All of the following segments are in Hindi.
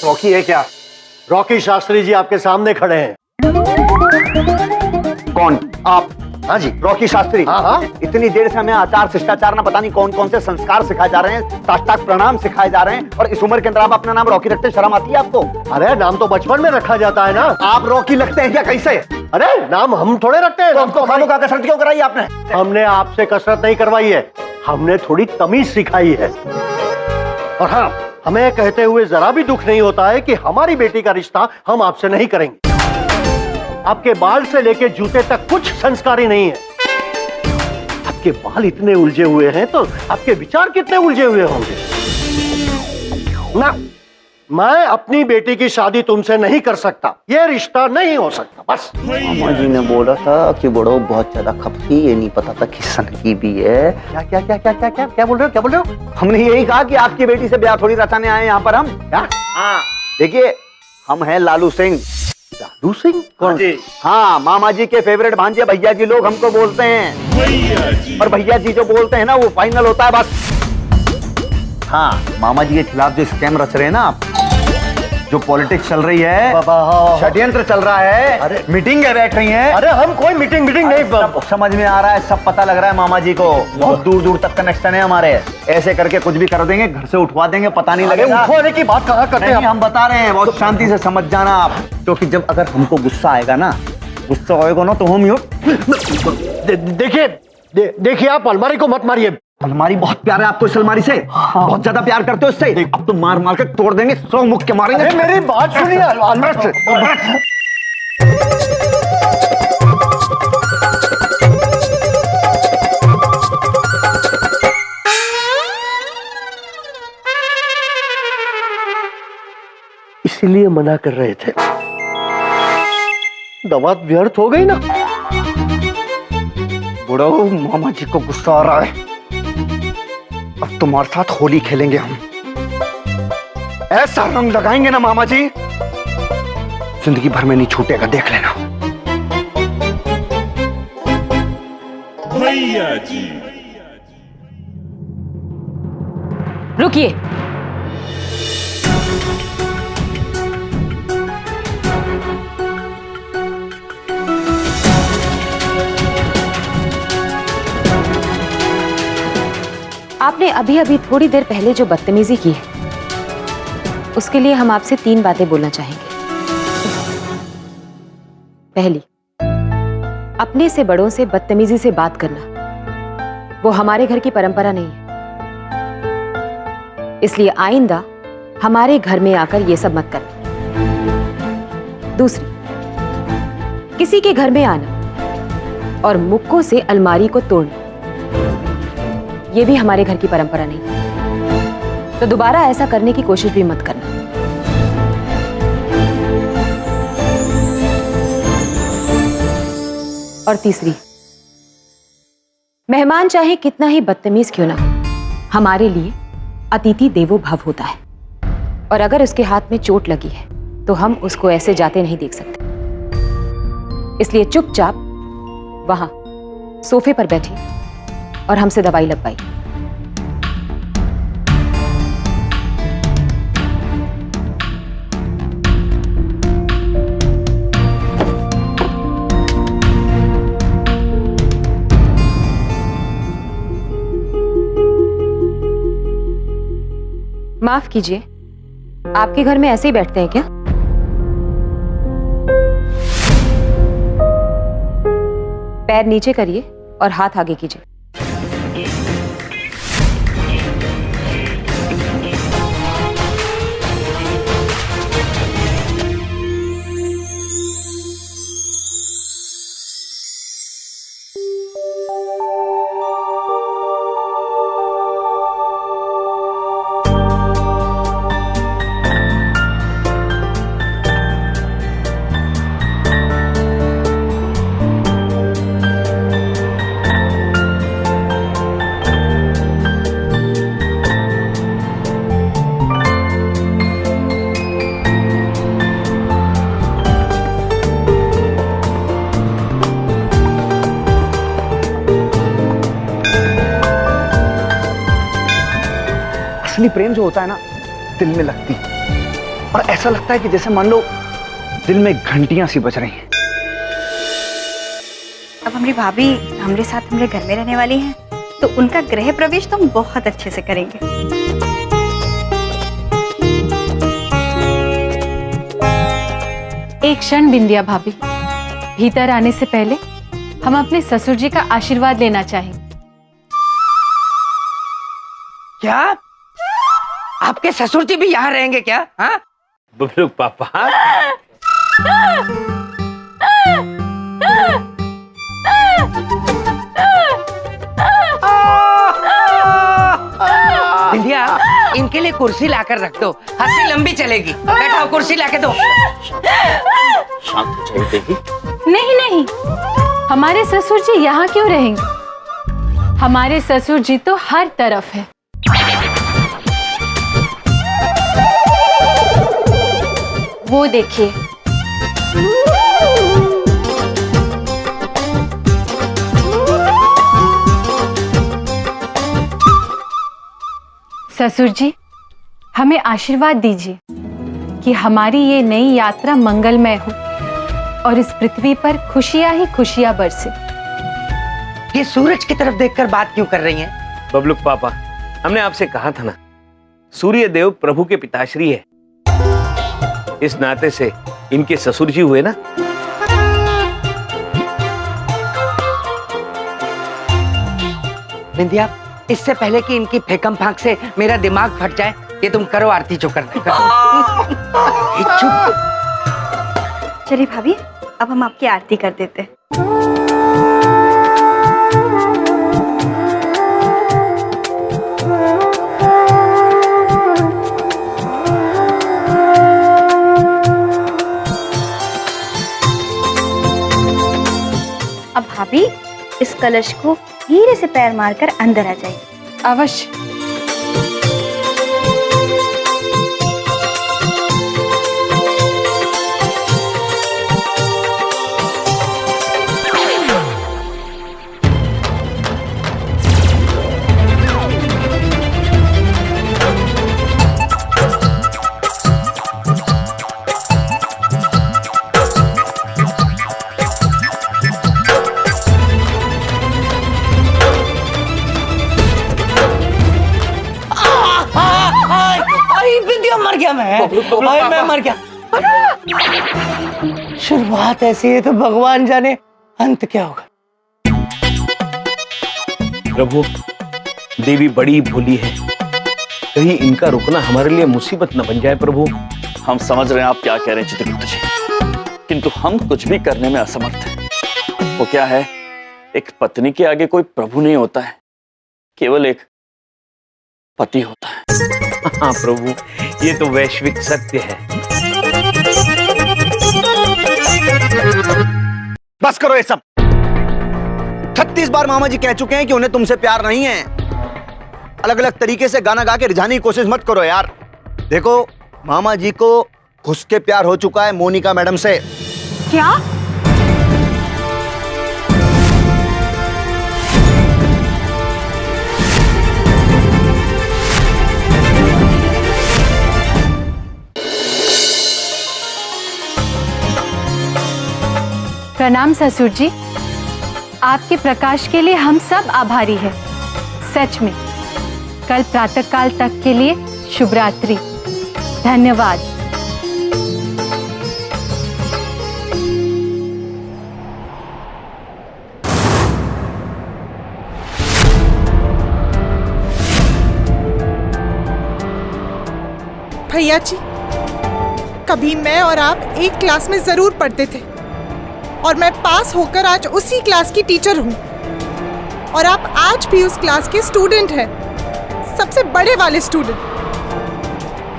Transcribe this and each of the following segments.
रॉकी है क्या? रॉकी शास्त्री जी आपके सामने खड़े हैं। कौन? आप? हाँ जी, रॉकी शास्त्री। हाँ हाँ। इतनी देर से हमें आचार शिष्टाचार ना पता नहीं कौन कौन से संस्कार सिखाए जा रहे हैं, साष्टांग प्रणाम सिखाए जा रहे हैं, और इस उम्र के अंदर आप अपना नाम रॉकी रखते, शर्म आती है आपको? अरे नाम तो बचपन में रखा जाता है ना। आप रॉकी लगते हैं क्या? कैसे? अरे नाम हम थोड़े रखते हैं। तो हमको खामों का कसरत क्यों कराई आपने? हमने आपसे कसरत नहीं करवाई है, हमने थोड़ी तमीज सिखाई है। और हाँ, हमें कहते हुए जरा भी दुख नहीं होता है कि हमारी बेटी का रिश्ता हम आपसे नहीं करेंगे। आपके बाल से लेके जूते तक कुछ संस्कारी नहीं है। आपके बाल इतने उलझे हुए हैं तो आपके विचार कितने उलझे हुए होंगे ना। मैं अपनी बेटी की शादी तुमसे नहीं कर सकता, ये रिश्ता नहीं हो सकता, बस। मामा जी ने बोला था कि बड़ो बहुत ज्यादा खपती, ये नहीं पता था कि सनकी भी है। क्या क्या क्या क्या क्या क्या क्या बोल रहे हो? क्या बोल रहे हो? हमने यही कहा कि आपकी बेटी से ब्याह थोड़ी रचाने आए यहाँ पर हम। क्या? हाँ, देखिए हम हैं लालू सिंह। लालू सिंह? कौन? हाँ, मामा जी के फेवरेट भांजे भैया जी लोग हमको बोलते हैं, और भैया जी जो बोलते हैं ना वो फाइनल होता है, बस। हाँ, मामा जी के खिलाफ जो स्कैम रच रहे हैं ना आप, जो पॉलिटिक्स चल रही है, षड्यंत्र चल रहा है, अरे मीटिंगें बैठ रही हैं। अरे हम कोई मीटिंग नहीं। सब समझ में आ रहा है, सब पता लग रहा है मामा जी को। बहुत दूर दूर तक कनेक्शन है हमारे। ऐसे करके कुछ भी कर देंगे, घर से उठवा देंगे, पता नहीं लगेगा। उठवाने की बात कहाँ करते हैं हम बता रहे हैं, बहुत शांति से समझ जाना आप, क्योंकि जब अगर हमको गुस्सा आएगा ना, तो हम यूं देखिए आप अलमारी को मत मारिए। अलमारी बहुत प्यार है आपको, इस अलमारी से बहुत ज्यादा प्यार करते हो इससे। अब तो मार मार के तोड़ देंगे, 100 मुक्के के मारेंगे। मेरी बात सुनिए। इसीलिए मना कर रहे थे, दवा व्यर्थ हो गई ना। बुढ़ो, मामा जी को गुस्सा आ रहा है। अब तुम्हारे साथ होली खेलेंगे हम। ऐसा रंग लगाएंगे ना मामा जी, जिंदगी भर में नहीं छूटेगा, देख लेना। भैया जी रुकिए। आपने अभी अभी थोड़ी देर पहले जो बदतमीजी की है, उसके लिए हम आपसे 3 बातें बोलना चाहेंगे। पहली, अपने से बड़ों से बदतमीजी से बात करना वो हमारे घर की परंपरा नहीं है, इसलिए आइंदा हमारे घर में आकर ये सब मत करना। दूसरी, किसी के घर में आना और मुक्कों से अलमारी को तोड़ना, ये भी हमारे घर की परंपरा नहीं, तो दोबारा ऐसा करने की कोशिश भी मत करना। और तीसरी, मेहमान चाहे कितना ही बदतमीज क्यों ना हो, हमारे लिए अतिथि देवो भव होता है, और अगर उसके हाथ में चोट लगी है तो हम उसको ऐसे जाते नहीं देख सकते। इसलिए चुपचाप वहां सोफे पर बैठिए और हमसे दवाई लगवाई। माफ कीजिए, आपके घर में ऐसे ही बैठते हैं क्या? पैर नीचे करिए और हाथ आगे कीजिए। असली प्रेम जो होता है ना, दिल में लगती है। और ऐसा लगता है कि जैसे मान लो दिल में घंटियां सी बज रही हैं। अब हमारी भाभी हमारे साथ हमारे घर में रहने वाली हैं, तो उनका गृह प्रवेश तो हम बहुत अच्छे से करेंगे। एक क्षण बिंदिया भाभी, भीतर आने से पहले हम अपने ससुर जी का आशीर्वाद लेना चाहेंगे। क्या आपके ससुर जी भी यहाँ रहेंगे क्या? हाँ बबलू पापा, बिंदिया, इनके लिए कुर्सी लाकर रख दो, हंसी लंबी चलेगी। बैठाओ, कुर्सी लाके दो। शांत हो जाइए देवी। नहीं नहीं, हमारे ससुर जी यहाँ क्यों रहेंगे? हमारे ससुर जी तो हर तरफ है। वो देखिए, ससुर जी हमें आशीर्वाद दीजिए कि हमारी ये नई यात्रा मंगलमय हो और इस पृथ्वी पर खुशियां ही खुशियां बरसे। ये सूरज की तरफ देखकर बात क्यों कर रही हैं? बबलू पापा, हमने आपसे कहा था ना, सूर्य देव प्रभु के पिताश्री है, इस नाते से इनके ससुर जी हुए ना। बिंदिया, इससे पहले कि इनकी फेकम फाक से मेरा दिमाग फट जाए, ये तुम करो आरती जो करना है। चुप। चलिए भाभी, अब हम आपकी आरती कर देते हैं। अब भाभी इस कलश को धीरे से पैर मारकर अंदर आ जाइए। अवश्य। मर गया मैं मर गया। शुरुआत ऐसी है तो भगवान जाने अंत क्या होगा। प्रभु, देवी बड़ी भोली है, कहीं इनका रुकना हमारे लिए मुसीबत न बन जाए। प्रभु, हम समझ रहे हैं आप क्या कह रहे हैं चित्रगुप्त जी, किंतु हम कुछ भी करने में असमर्थ हैं। वो क्या है, एक पत्नी के आगे कोई प्रभु नहीं होता है, केवल एक पति होता है। हाँ प्रभु, ये तो वैश्विक सत्य है। बस करो ये सब। 36 बार मामा जी कह चुके हैं कि उन्हें तुमसे प्यार नहीं है। अलग अलग तरीके से गाना गा के रिझाने की कोशिश मत करो यार। देखो, मामा जी को घुस के प्यार हो चुका है मोनिका मैडम से। क्या? प्रणाम ससुर जी, आपके प्रकाश के लिए हम सब आभारी हैं। सच में कल प्रातःकाल तक के लिए शुभ रात्रि। धन्यवाद। भैया जी, कभी मैं और आप एक क्लास में जरूर पढ़ते थे और मैं पास होकर आज उसी क्लास की टीचर हूँ और आप आज भी उस क्लास के स्टूडेंट हैं, सबसे बड़े वाले स्टूडेंट।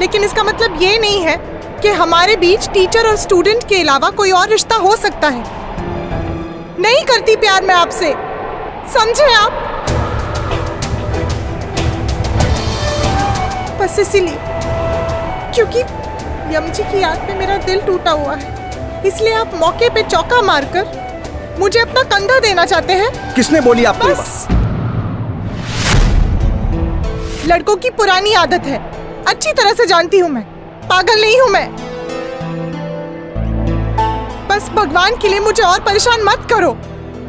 लेकिन इसका मतलब ये नहीं है कि हमारे बीच टीचर और स्टूडेंट के अलावा कोई और रिश्ता हो सकता है। नहीं करती प्यार मैं आपसे, समझे आप? बस इसीलिए, क्योंकि यम जी की याद में मेरा दिल टूटा हुआ है, इसलिए आप मौके पे चौका मारकर मुझे अपना कंधा देना चाहते हैं। किसने बोली आपको? बस लड़कों की पुरानी आदत है, अच्छी तरह से जानती हूँ मैं। पागल नहीं हूं मैं। बस भगवान के लिए मुझे और परेशान मत करो,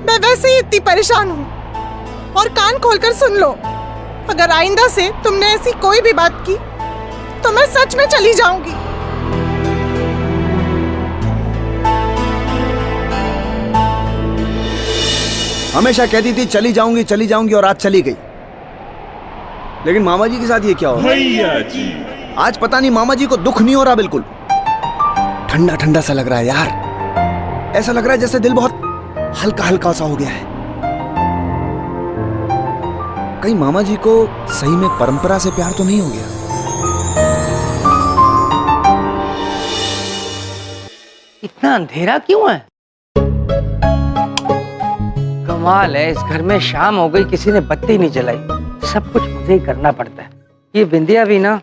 मैं वैसे ही इतनी परेशान हूं। और कान खोलकर सुन लो, अगर आइंदा से तुमने ऐसी कोई भी बात की तो मैं सच में चली जाऊंगी। हमेशा कहती थी चली जाऊंगी और आज चली गई। लेकिन मामा जी के साथ ये क्या हो रहा है? आज पता नहीं मामा जी को दुख नहीं हो रहा, बिल्कुल ठंडा ठंडा सा लग रहा है यार। ऐसा लग रहा है जैसे दिल बहुत हल्का हल्का सा हो गया है। कहीं मामा जी को सही में परंपरा से प्यार तो नहीं हो गया? इतना अंधेरा क्यों है? कमाल है, इस घर में शाम हो गई, किसी ने बत्ती नहीं जलाई। सब कुछ मुझे ही करना पड़ता है। ये बिंदिया भी ना।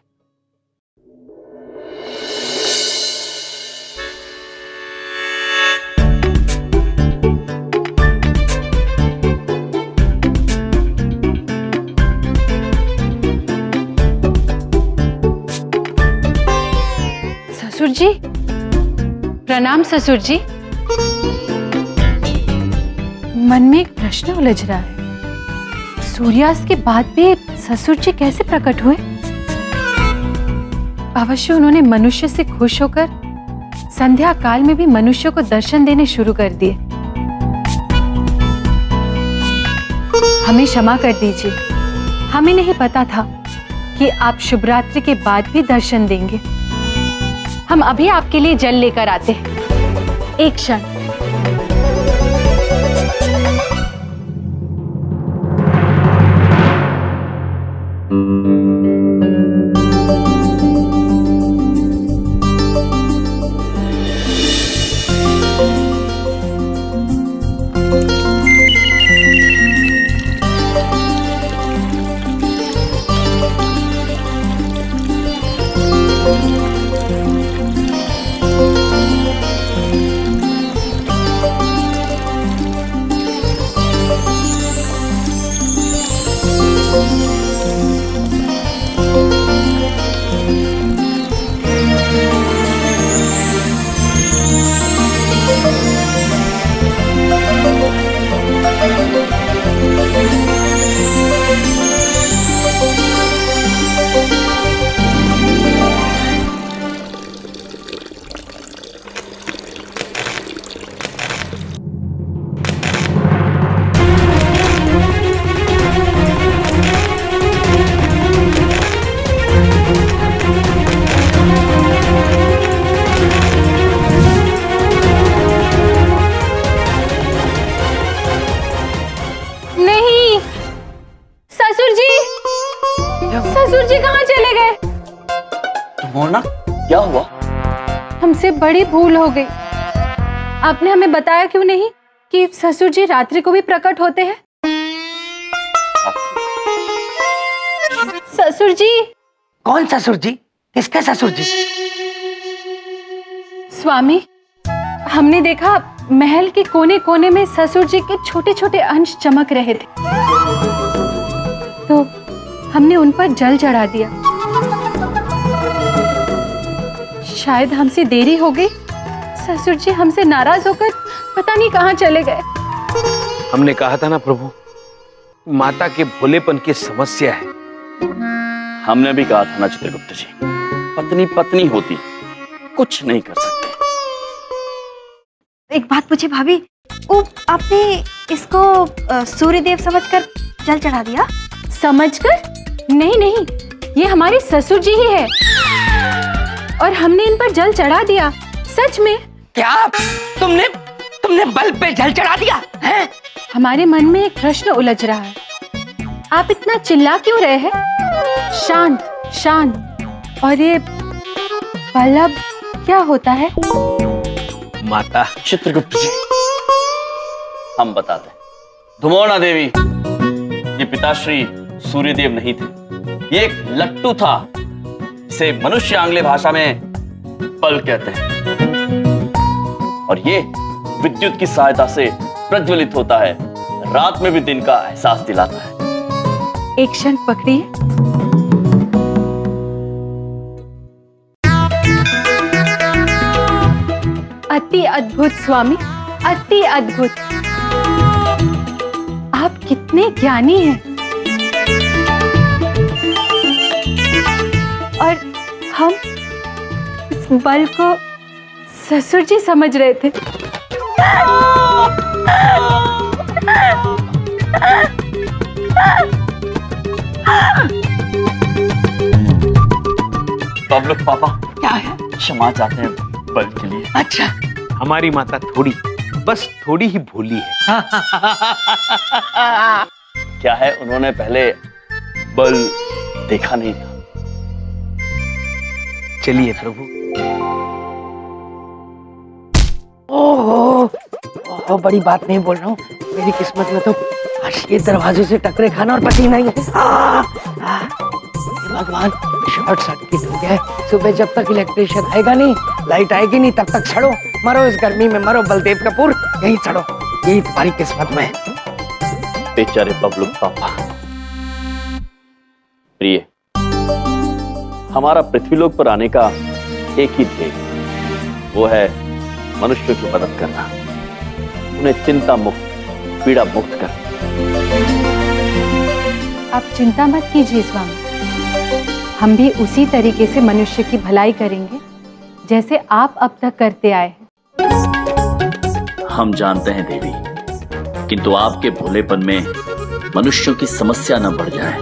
ससुर जी प्रणाम। ससुर जी, मन में एक प्रश्न उलझ रहा है। सूर्यास्त के बाद भी ससुर जी कैसे प्रकट हुए? अवश्य उन्होंने मनुष्य से खुश होकर संध्या काल में भी मनुष्य को दर्शन देने शुरू कर दिए। हमें क्षमा कर दीजिए, हमें नहीं पता था कि आप शुभरात्रि के बाद भी दर्शन देंगे। हम अभी आपके लिए जल लेकर आते हैं। एक क्षण। ससुर जी कहाँ चले गए? मोना, क्या हुआ? हमसे बड़ी भूल हो गई। आपने हमें बताया क्यों नहीं कि ससुर जी रात्रि को भी प्रकट होते हैं? ससुर जी। कौन ससुर जी? किसके ससुर जी? स्वामी, हमने देखा महल के कोने कोने में ससुर जी के छोटे छोटे अंश चमक रहे थे, तो हमने उन पर जल चढ़ा दिया। शायद हमसे देरी हो गई, ससुर जी हमसे नाराज होकर पता नहीं कहाँ चले गए। हमने कहा था ना प्रभु, माता के भोलेपन की समस्या है। हमने भी कहा था ना चित्रगुप्त जी, पत्नी पत्नी होती, कुछ नहीं कर सकते। एक बात पूछे भाभी, वो आपने इसको सूर्यदेव समझकर जल चढ़ा दिया? समझकर? नहीं नहीं, ये हमारे ससुर जी ही है और हमने इन पर जल चढ़ा दिया, सच में। क्या तुमने बल पे जल चढ़ा दिया है? हमारे मन में एक प्रश्न उलझ रहा है, आप इतना चिल्ला क्यों रहे हैं? शांत शांत। और ये बल्लभ क्या होता है? माता। चित्रगुप्त जी, हम बताते। धुमोना देवी ये पिताश्री सूर्यदेव नहीं थे, ये एक लट्टू था। इसे मनुष्य आंग्ले भाषा में बल कहते हैं, और ये विद्युत की सहायता से प्रज्वलित होता है, रात में भी दिन का एहसास दिलाता है। एक क्षण पकड़िए। अति अद्भुत स्वामी, अति अद्भुत। आप कितने ज्ञानी हैं। और हम इस बल को ससुर जी समझ रहे थे। तो हम लोग पापा क्या है? क्षमा चाहते हैं बल के लिए। अच्छा, हमारी माता थोड़ी, बस थोड़ी ही भोली है। क्या है, उन्होंने पहले बल देखा नहीं था। चलिए प्रभु। ओहो, बहुत बड़ी बात नहीं बोल रहा हूँ। मेरी किस्मत में तो आज ये दरवाजों से टकरे खाना और पसीना ही है। भगवान, शॉर्ट सर्किट हो गया है। सुबह जब तक इलेक्ट्रिशियन आएगा नहीं, लाइट आएगी नहीं, तब तक सड़ो, मरो इस गर्मी में, मरो बलदेव कपूर, यहीं सड़ो। यही तुम्हारी किस्मत में है। बेचारे बबलू पापा। प्रिय, हमारा पृथ्वीलोक पर आने का एक ही ध्येय, वो है मनुष्य की मदद करना, उन्हें चिंता मुक्त, पीड़ा मुक्त करना। आप चिंता मत कीजिए स्वामी, हम भी उसी तरीके से मनुष्य की भलाई करेंगे जैसे आप अब तक करते आए हैं। हम जानते हैं देवी, किंतु आपके भोलेपन में मनुष्यों की समस्या न बढ़ जाए।